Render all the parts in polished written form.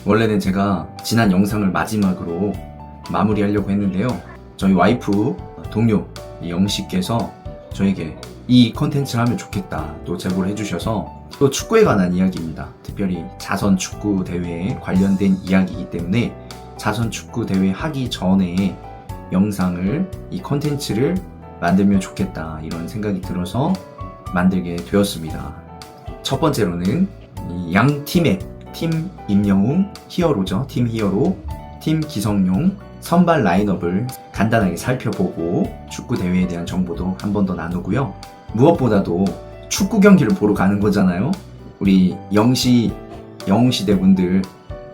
원래는 제가 지난 영상을 마지막으로 마무리하려고 했는데요. 저희 와이프 동료 영씨께서 저에게 이 컨텐츠를 하면 좋겠다 또 제보를 해주셔서 또 축구에 관한 이야기입니다. 특별히 자선 축구 대회에 관련된 이야기이기 때문에 자선 축구 대회 하기 전에 영상을 이 컨텐츠를 만들면 좋겠다 이런 생각이 들어서 만들게 되었습니다. 첫 번째로는 이 양 팀의 팀 임영웅 히어로죠. 팀 히어로, 팀 기성용 선발 라인업을 간단하게 살펴보고 축구 대회에 대한 정보도 한 번 더 나누고요. 무엇보다도 축구 경기를 보러 가는 거잖아요. 우리 영웅시대분들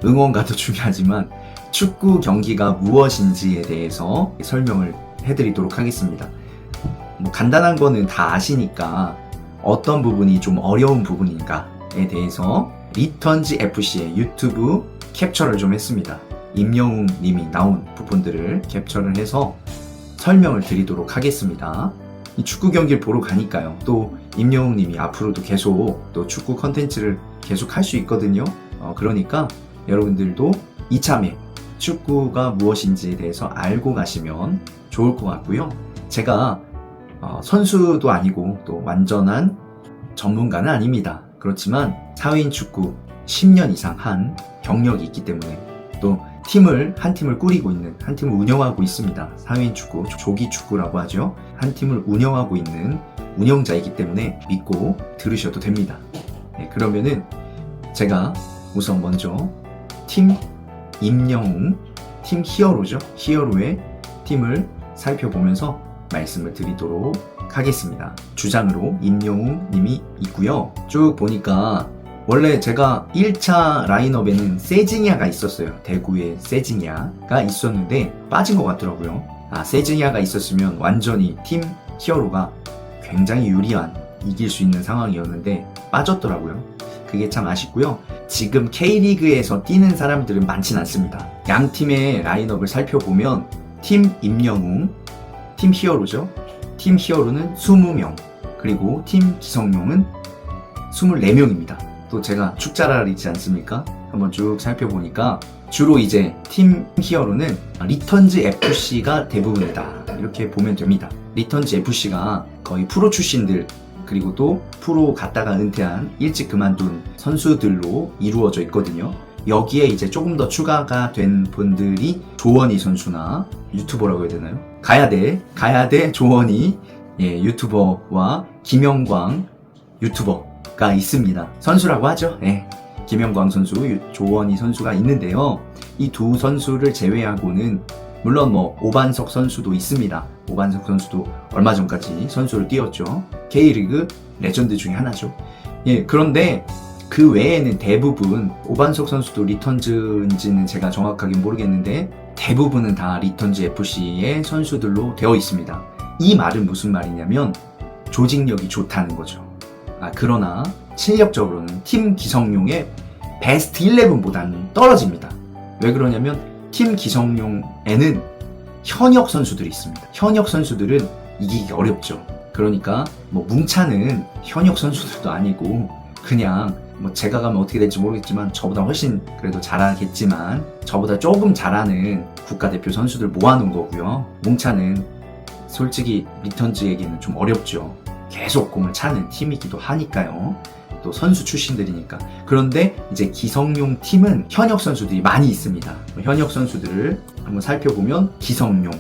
응원가도 중요하지만 축구 경기가 무엇인지에 대해서 설명을 해드리도록 하겠습니다. 간단한 거는 다 아시니까 어떤 부분이 좀 어려운 부분인가에 대해서 리턴즈 FC의 유튜브 캡처를 좀 했습니다. 임영웅 님이 나온 부분들을 캡처를 해서 설명을 드리도록 하겠습니다. 이 축구 경기를 보러 가니까요. 또 임영웅 님이 앞으로도 계속 또 축구 컨텐츠를 계속 할 수 있거든요. 그러니까 여러분들도 이참에 축구가 무엇인지에 대해서 알고 가시면 좋을 것 같고요. 제가 선수도 아니고 또 완전한 전문가는 아닙니다. 그렇지만 사회인 축구 10년 이상 한 경력이 있기 때문에 또 한 팀을 꾸리고 있는, 한 팀을 운영하고 있습니다. 사회인 축구, 조기 축구라고 하죠. 한 팀을 운영하고 있는 운영자이기 때문에 믿고 들으셔도 됩니다. 네, 그러면은 제가 우선 먼저 팀 임영웅, 팀 히어로죠. 히어로의 팀을 살펴보면서 말씀을 드리도록 하겠습니다. 주장으로 임영웅 님이 있고요. 쭉 보니까 원래 제가 1차 라인업에는 세징야가 있었어요. 대구의 세징야가 있었는데 빠진 것 같더라고요. 세징야가 있었으면 완전히 팀 히어로가 굉장히 유리한, 이길 수 있는 상황이었는데 빠졌더라고요. 그게 참 아쉽고요. 지금 K리그에서 뛰는 사람들은 많진 않습니다. 양 팀의 라인업을 살펴보면 팀 임영웅, 팀 히어로죠. 팀 히어로는 20명, 그리고 팀 기성용은 24명입니다. 또 제가 축자랄이지 않습니까? 한번 쭉 살펴보니까 주로 이제 팀 히어로는 리턴즈 FC가 대부분이다 이렇게 보면 됩니다. 리턴즈 FC가 거의 프로 출신들, 그리고 또 프로 갔다가 은퇴한 일찍 그만둔 선수들로 이루어져 있거든요. 여기에 이제 조금 더 추가가 된 분들이 조원희 선수나 유튜버라고 해야 되나요? 가야대 조원희 유튜버와 김영광 유튜버가 있습니다. 선수라고 하죠. 김영광 선수, 조원희 선수가 있는데요. 이 두 선수를 제외하고는 물론 오반석 선수도 있습니다. 오반석 선수도 얼마 전까지 선수를 뛰었죠. K리그 레전드 중에 하나죠. 그런데 그 외에는 대부분 오반석 선수도 리턴즈인지는 제가 정확하게 모르겠는데 대부분은 다 리턴즈 FC의 선수들로 되어 있습니다. 이 말은 무슨 말이냐면 조직력이 좋다는 거죠. 그러나 실력적으로는 팀 기성용의 베스트 11보다는 떨어집니다. 왜 그러냐면 팀 기성용에는 현역 선수들이 있습니다. 현역 선수들은 이기기 어렵죠. 그러니까 뭉차는 현역 선수들도 아니고 그냥 제가 가면 어떻게 될지 모르겠지만 저보다 훨씬 그래도 잘하겠지만 저보다 조금 잘하는 국가대표 선수들 모아놓은 거고요. 뭉차는 솔직히 리턴즈에게는 좀 어렵죠. 계속 공을 차는 팀이기도 하니까요. 또 선수 출신들이니까. 그런데 이제 기성용 팀은 현역 선수들이 많이 있습니다. 현역 선수들을 한번 살펴보면 기성용,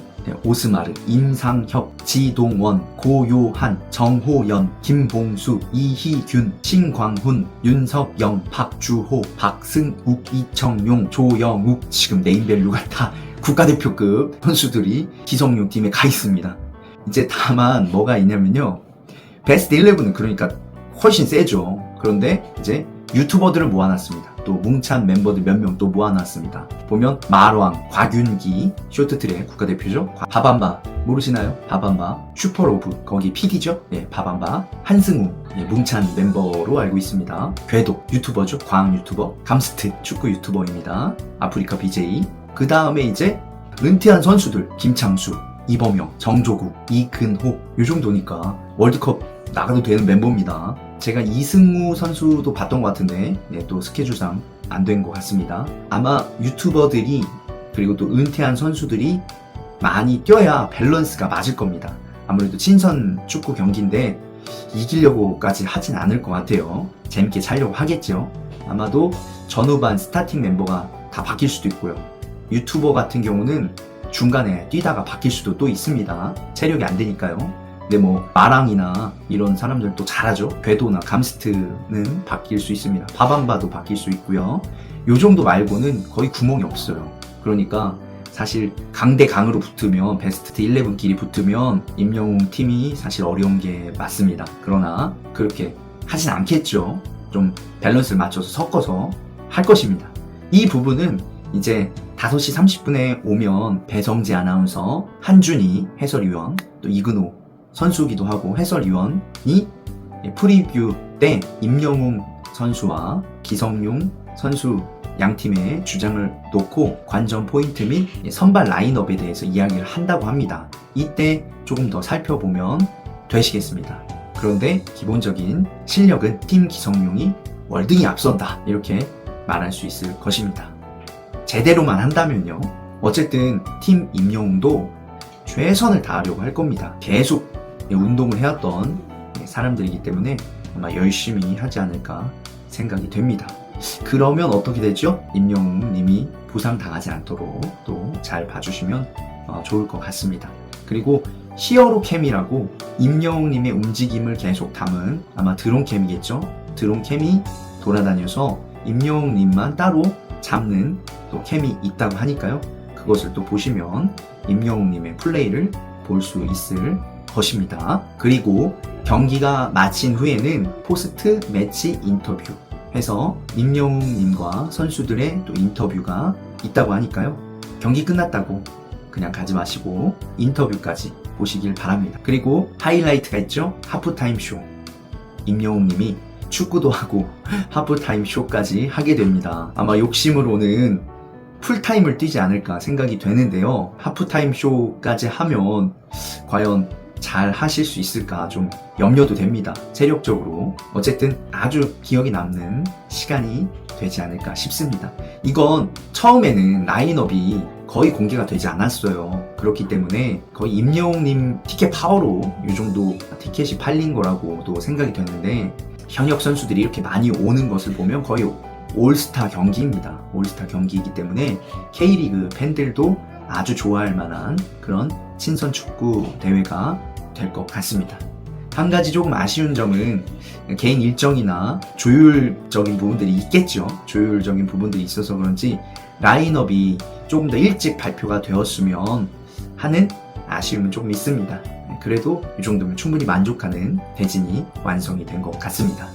오스마르, 임상혁, 지동원, 고요한, 정호연, 김봉수, 이희균, 신광훈, 윤석영, 박주호, 박승욱, 이청용, 조영욱, 지금 네임밸류가 다 국가대표급 선수들이 기성용 팀에 가 있습니다. 이제 다만 뭐가 있냐면요. 베스트 11은 그러니까 훨씬 세죠. 그런데 이제 유튜버들을 모아놨습니다. 또 뭉찬 멤버들 몇 명 또 모아놨습니다. 보면 마루앙, 곽윤기, 쇼트트랙 국가대표죠. 바밤바 모르시나요? 바밤바, 슈퍼로브 거기 PD죠. 바밤바, 한승우 뭉찬 멤버로 알고 있습니다. 궤도 유튜버죠. 과학 유튜버, 감스트 축구 유튜버입니다. 아프리카 BJ. 그 다음에 이제 은퇴한 선수들 김창수, 이범영, 정조국, 이근호 요 정도니까 월드컵 나가도 되는 멤버입니다. 제가 이승우 선수도 봤던 것 같은데 또 스케줄상 안 된 것 같습니다. 아마 유튜버들이 그리고 또 은퇴한 선수들이 많이 뛰어야 밸런스가 맞을 겁니다. 아무래도 친선 축구 경기인데 이기려고까지 하진 않을 것 같아요. 재밌게 차려고 하겠죠. 아마도 전후반 스타팅 멤버가 다 바뀔 수도 있고요. 유튜버 같은 경우는 중간에 뛰다가 바뀔 수도 또 있습니다. 체력이 안 되니까요. 근데 뭐 마랑이나 이런 사람들도 잘하죠. 궤도나 감스트는 바뀔 수 있습니다. 바밤바도 바뀔 수 있고요. 요 정도 말고는 거의 구멍이 없어요. 그러니까 사실 강대 강으로 붙으면 베스트 11끼리 붙으면 임영웅 팀이 사실 어려운 게 맞습니다. 그러나 그렇게 하진 않겠죠. 좀 밸런스를 맞춰서 섞어서 할 것입니다. 이 부분은 이제 5시 30분에 오면 배성재 아나운서, 한준희 해설위원, 또 이근호 선수기도 하고 해설위원이 프리뷰 때 임영웅 선수와 기성용 선수 양 팀의 주장을 놓고 관전 포인트 및 선발 라인업에 대해서 이야기를 한다고 합니다. 이때 조금 더 살펴보면 되시겠습니다. 그런데 기본적인 실력은 팀 기성용이 월등히 앞선다 이렇게 말할 수 있을 것입니다. 제대로만 한다면요. 어쨌든 팀 임영웅도 최선을 다하려고 할 겁니다. 계속 운동을 해왔던 사람들이기 때문에 아마 열심히 하지 않을까 생각이 됩니다. 그러면 어떻게 되죠? 임영웅 님이 부상당하지 않도록 또 잘 봐주시면 좋을 것 같습니다. 그리고 히어로 캠이라고 임영웅 님의 움직임을 계속 담은 아마 드론 캠이겠죠? 드론 캠이 돌아다녀서 임영웅 님만 따로 잡는 또 캠이 있다고 하니까요. 그것을 또 보시면 임영웅 님의 플레이를 볼 수 있을 것입니다. 그리고 경기가 마친 후에는 포스트 매치 인터뷰 해서 임영웅 님과 선수들의 또 인터뷰가 있다고 하니까요. 경기 끝났다고 그냥 가지 마시고 인터뷰까지 보시길 바랍니다. 그리고 하이라이트가 있죠. 하프타임 쇼. 임영웅 님이 축구도 하고 하프타임 쇼까지 하게 됩니다. 아마 욕심으로는 풀타임을 뛰지 않을까 생각이 되는데요. 하프타임 쇼까지 하면 과연 잘 하실 수 있을까 좀 염려도 됩니다. 체력적으로. 어쨌든 아주 기억에 남는 시간이 되지 않을까 싶습니다. 이건 처음에는 라인업이 거의 공개가 되지 않았어요. 그렇기 때문에 거의 임영웅님 티켓 파워로 이 정도 티켓이 팔린 거라고도 생각이 됐는데 현역 선수들이 이렇게 많이 오는 것을 보면 거의 올스타 경기입니다. 올스타 경기이기 때문에 K리그 팬들도 아주 좋아할 만한 그런 친선 축구 대회가 될 것 같습니다. 한 가지 조금 아쉬운 점은 개인 일정이나 조율적인 부분들이 있겠죠. 조율적인 부분들이 있어서 그런지 라인업이 조금 더 일찍 발표가 되었으면 하는 아쉬움은 조금 있습니다. 그래도 이 정도면 충분히 만족하는 대진이 완성이 된 것 같습니다.